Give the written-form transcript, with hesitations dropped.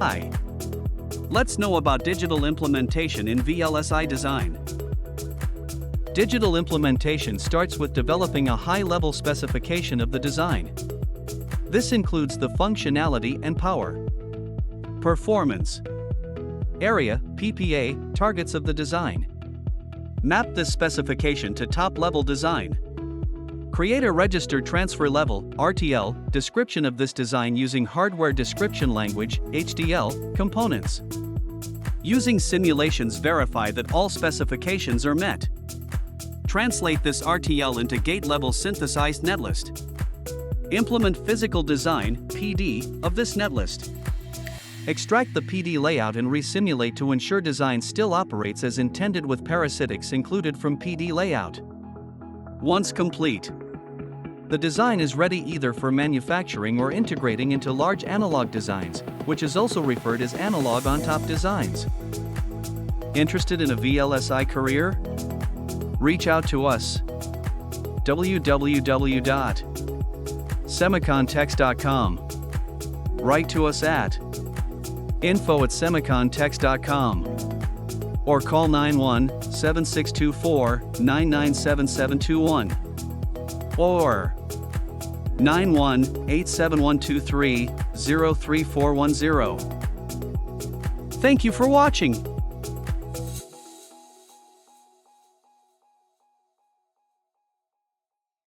Hi. Let's know about digital implementation in VLSI design. Digital implementation starts with developing a high-level specification of the design. This includes the functionality and power, performance, area, PPA, targets of the design. Map this specification to top-level design. Create a register transfer level (RTL) description of this design using hardware description language (HDL) components. Using simulations, verify that all specifications are met. Translate this RTL into gate-level synthesized netlist. Implement physical design (PD) of this netlist. Extract the PD layout and resimulate to ensure design still operates as intended with parasitics included from PD layout. Once complete, the design is ready either for manufacturing or integrating into large analog designs, which is also referred as analog on top designs. Interested in a VLSI career? Reach out to us. www.semicontex.com. Write to us at info@semicontex.com or call 91-7624-997721 or 91-87123-03410. Thank you for watching.